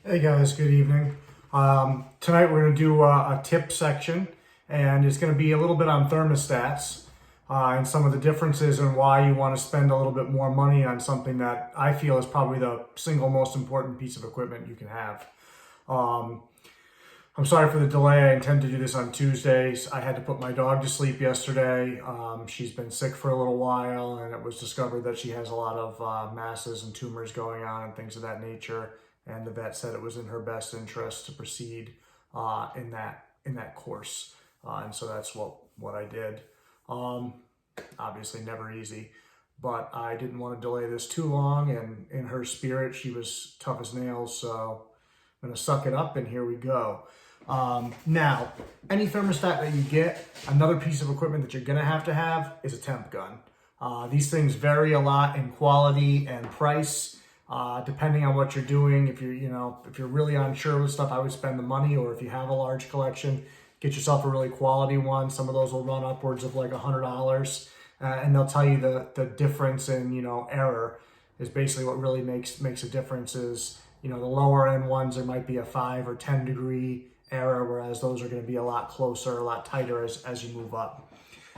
Hey guys, good evening. Tonight we're going to do a tip section, and it's going to be a little bit on thermostats and some of the differences and why you want to spend a little bit more money on something that I feel is probably the single most important piece of equipment you can have. I'm sorry for the delay. I intend to do this on Tuesdays. I had to put my dog to sleep yesterday. She's been sick for a little while, and it was discovered that she has a lot of masses and tumors going on and things of that nature. And the vet said it was in her best interest to proceed in that course, and so that's what I did. Obviously, never easy, but I didn't want to delay this too long. And in her spirit, she was tough as nails. So I'm gonna suck it up, and here we go. Now, any thermostat that you get, another piece of equipment that you're gonna have to have is a temp gun. These things vary a lot in quality and price. Depending on what you're doing. If you're really unsure with stuff, I would spend the money, or if you have a large collection, get yourself a really quality one. Some of those will run upwards of like $100, and they'll tell you the difference in, error is basically what really makes a difference is, the lower end ones, there might be a 5 or 10 degree error, whereas those are going to be a lot closer, a lot tighter as you move up.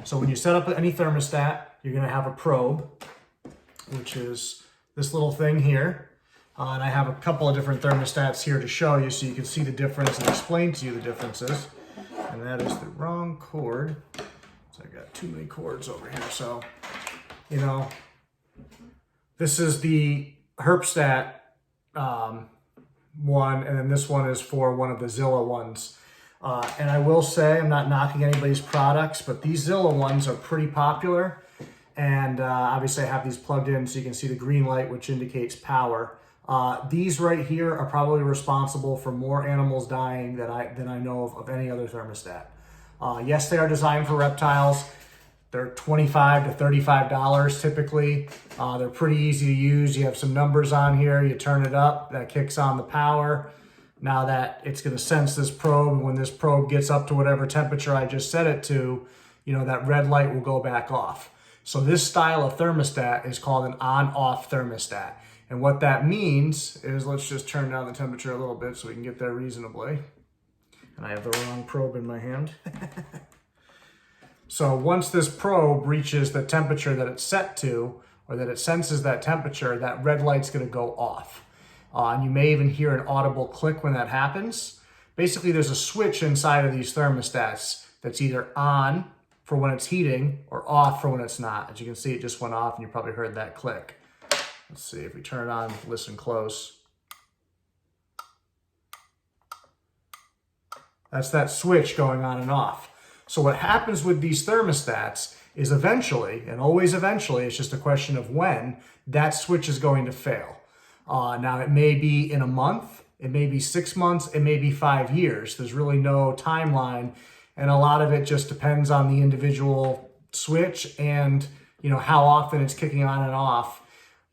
So when you set up any thermostat, you're going to have a probe, which is this little thing here. And I have a couple of different thermostats here to show you so you can see the difference and explain to you the differences. And that is the wrong cord. So I got too many cords over here. So, this is the Herpstat one, and then this one is for one of the Zilla ones. And I will say, I'm not knocking anybody's products, but these Zilla ones are pretty popular. And obviously I have these plugged in so you can see the green light, which indicates power. These right here are probably responsible for more animals dying than I know of any other thermostat. Yes, they are designed for reptiles. They're $25 to $35 typically. They're pretty easy to use. You have some numbers on here. You turn it up, that kicks on the power. Now that it's going to sense this probe, and when this probe gets up to whatever temperature I just set it to, that red light will go back off. So this style of thermostat is called an on-off thermostat. And what that means is, let's just turn down the temperature a little bit so we can get there reasonably. And I have the wrong probe in my hand. So once this probe reaches the temperature that it's set to, or that it senses that temperature, that red light's gonna go off. And you may even hear an audible click when that happens. Basically, there's a switch inside of these thermostats that's either on for when it's heating or off for when it's not. As you can see, it just went off and you probably heard that click. Let's see if we turn it on, listen close. That's that switch going on and off. So what happens with these thermostats is eventually, and always eventually, it's just a question of when, that switch is going to fail. Now it may be in a month, it may be 6 months, it may be 5 years. There's really no timeline. And a lot of it just depends on the individual switch and, how often it's kicking on and off.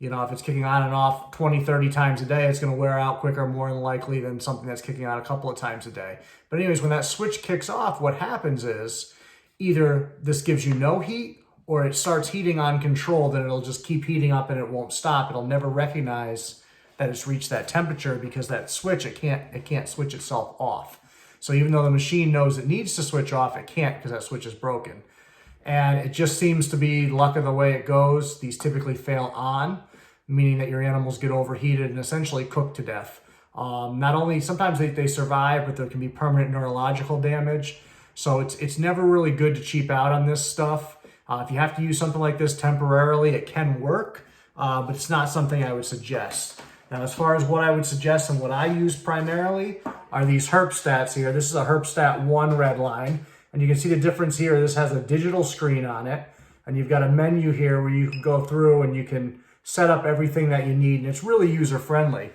If it's kicking on and off 20, 30 times a day, it's going to wear out quicker, more than likely, than something that's kicking on a couple of times a day. But anyways, when that switch kicks off, what happens is either this gives you no heat, or it starts heating uncontrolled and it'll just keep heating up and it won't stop. It'll never recognize that it's reached that temperature because that switch, it can't switch itself off. So even though the machine knows it needs to switch off, it can't because that switch is broken. And it just seems to be luck of the way it goes. These typically fail on, meaning that your animals get overheated and essentially cooked to death. Not only, sometimes they survive, but there can be permanent neurological damage. So it's never really good to cheap out on this stuff. If you have to use something like this temporarily, it can work, but it's not something I would suggest. Now, as far as what I would suggest and what I use primarily are these Herpstats here. This is a Herpstat 1 red line, and you can see the difference here. This has a digital screen on it, and you've got a menu here where you can go through and you can set up everything that you need, and it's really user-friendly.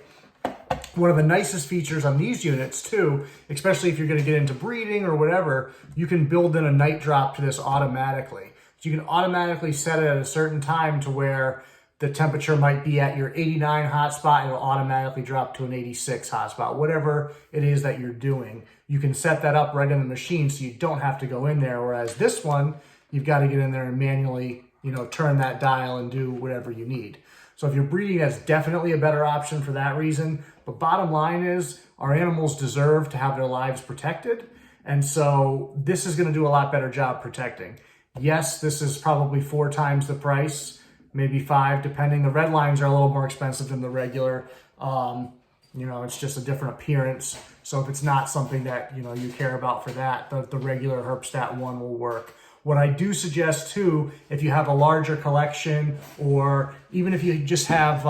One of the nicest features on these units too, especially if you're going to get into breeding or whatever, you can build in a night drop to this automatically. So you can automatically set it at a certain time to where the temperature might be at your 89 hotspot, and it'll automatically drop to an 86 hotspot. Whatever it is that you're doing, you can set that up right in the machine so you don't have to go in there. Whereas this one, you've got to get in there and manually, turn that dial and do whatever you need. So if you're breeding, that's definitely a better option for that reason. But bottom line is, our animals deserve to have their lives protected. And so this is going to do a lot better job protecting. Yes, this is probably 4 times the price, maybe 5, depending. The red lines are a little more expensive than the regular. It's just a different appearance. So if it's not something that, you care about for that, the regular Herpstat one will work. What I do suggest too, if you have a larger collection, or even if you just have,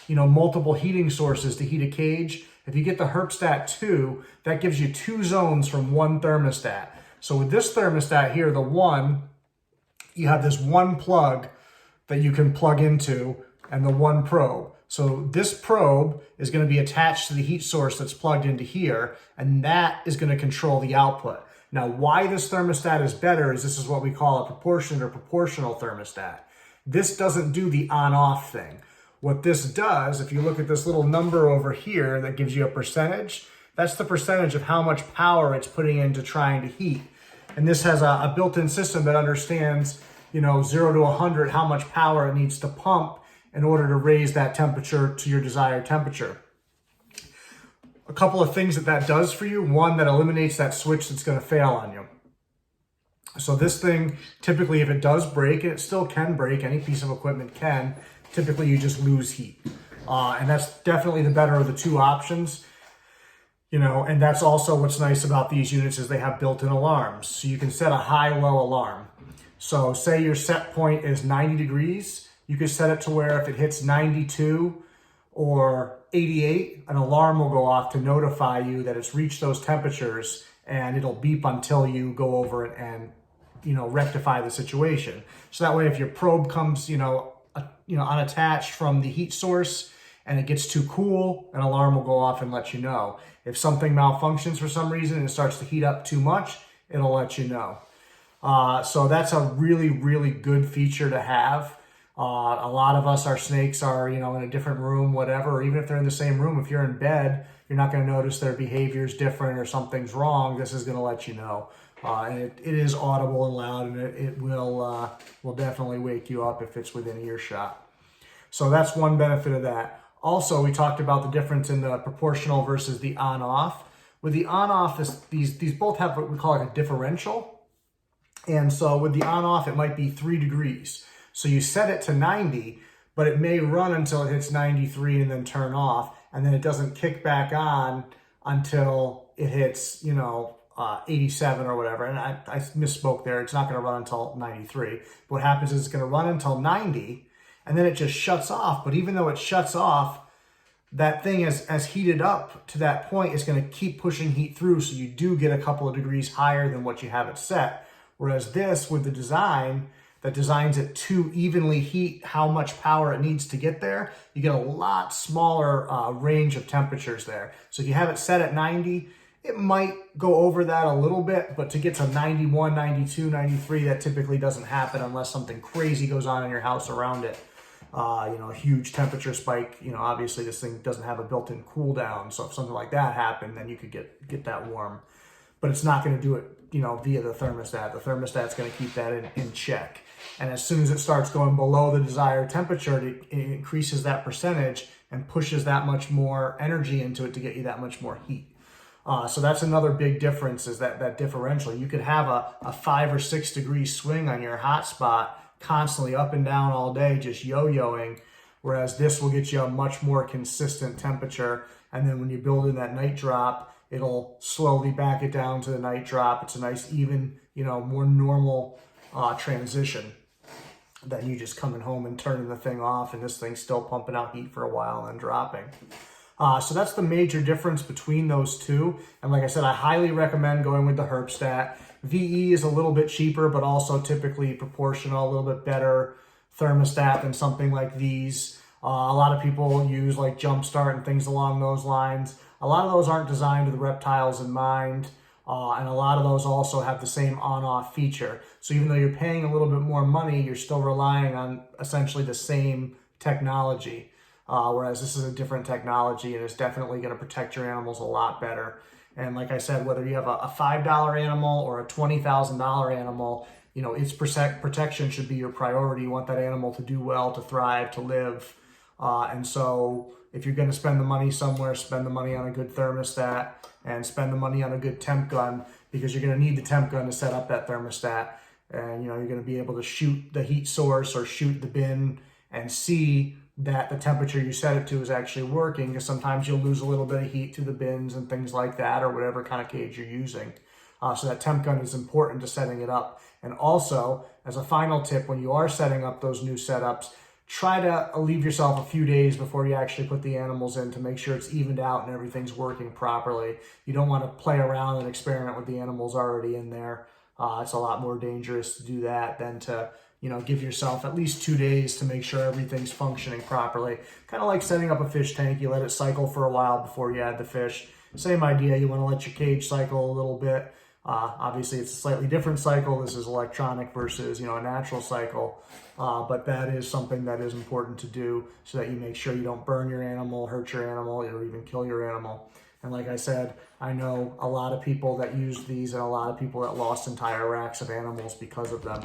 multiple heating sources to heat a cage, if you get the Herpstat 2, that gives you 2 zones from one thermostat. So with this thermostat here, the 1, you have this 1 plug that you can plug into and the 1 probe. So this probe is going to be attached to the heat source that's plugged into here, and that is going to control the output. Now, why this thermostat is better is this is what we call a proportionate or proportional thermostat. This doesn't do the on-off thing. What this does, if you look at this little number over here that gives you a percentage, that's the percentage of how much power it's putting into trying to heat. And this has a built-in system that understands, 0 to 100, how much power it needs to pump in order to raise that temperature to your desired temperature. A couple of things that does for you. One, that eliminates that switch that's going to fail on you. So this thing, typically if it does break, and it still can break, any piece of equipment can, typically you just lose heat. And that's definitely the better of the 2 options. And that's also what's nice about these units is they have built-in alarms. So you can set a high-low alarm. So say your set point is 90 degrees, you could set it to where if it hits 92 or 88, an alarm will go off to notify you that it's reached those temperatures, and it'll beep until you go over it and, rectify the situation. So that way, if your probe comes, unattached from the heat source and it gets too cool, an alarm will go off and let you know. If something malfunctions for some reason and it starts to heat up too much, it'll let you know. So that's a really, really good feature to have. A lot of us, our snakes are, in a different room, whatever, or even if they're in the same room, if you're in bed, you're not going to notice their behavior is different or something's wrong. This is going to let you know. And it is audible and loud, and it will definitely wake you up if it's within earshot. So that's one benefit of that. Also, we talked about the difference in the proportional versus the on-off. With the on-off, these both have what we call like a differential. And so with the on-off, it might be 3 degrees. So you set it to 90, but it may run until it hits 93 and then turn off, and then it doesn't kick back on until it hits, 87 or whatever. And I misspoke there. It's not going to run until 93. What happens is it's going to run until 90, and then it just shuts off. But even though it shuts off, that thing as heated up to that point is going to keep pushing heat through, so you do get a couple of degrees higher than what you have it set. Whereas this, with the design that designs it to evenly heat how much power it needs to get there, you get a lot smaller range of temperatures there. So if you have it set at 90, it might go over that a little bit, but to get to 91, 92, 93, that typically doesn't happen unless something crazy goes on in your house around it. A huge temperature spike. Obviously this thing doesn't have a built-in cool down, so if something like that happened, then you could get that warm. But it's not going to do it, via the thermostat. The thermostat's going to keep that in check. And as soon as it starts going below the desired temperature, it increases that percentage and pushes that much more energy into it to get you that much more heat. So that's another big difference, is that differential. You could have a 5 or 6 degree swing on your hot spot constantly up and down all day, just yo-yoing, whereas this will get you a much more consistent temperature. And then when you build in that night drop, it'll slowly back it down to the night drop. It's a nice, even, more normal transition than you just coming home and turning the thing off and this thing's still pumping out heat for a while and then dropping. So that's the major difference between those two. And like I said, I highly recommend going with the Herpstat. VE is a little bit cheaper, but also typically proportional, a little bit better thermostat than something like these. A lot of people use like Jumpstart and things along those lines. A lot of those aren't designed with the reptiles in mind. And a lot of those also have the same on-off feature. So even though you're paying a little bit more money, you're still relying on essentially the same technology. Whereas this is a different technology, and it's definitely going to protect your animals a lot better. And like I said, whether you have a $5 animal or a $20,000 animal, its protection should be your priority. You want that animal to do well, to thrive, to live. And so if you're going to spend the money somewhere, spend the money on a good thermostat and spend the money on a good temp gun, because you're going to need the temp gun to set up that thermostat. And you're going to be able to shoot the heat source or shoot the bin and see that the temperature you set it to is actually working, because sometimes you'll lose a little bit of heat through the bins and things like that, or whatever kind of cage you're using. So that temp gun is important to setting it up. And also, as a final tip, when you are setting up those new setups, try to leave yourself a few days before you actually put the animals in to make sure it's evened out and everything's working properly. You don't want to play around and experiment with the animals already in there. It's a lot more dangerous to do that than to, give yourself at least 2 days to make sure everything's functioning properly. Kind of like setting up a fish tank. You let it cycle for a while before you add the fish. Same idea. You want to let your cage cycle a little bit. Obviously, it's a slightly different cycle. This is electronic versus, a natural cycle. But that is something that is important to do so that you make sure you don't burn your animal, hurt your animal, or even kill your animal. And like I said, I know a lot of people that used these and a lot of people that lost entire racks of animals because of them.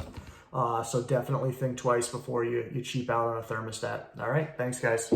So definitely think twice before you cheap out on a thermostat. All right, thanks guys.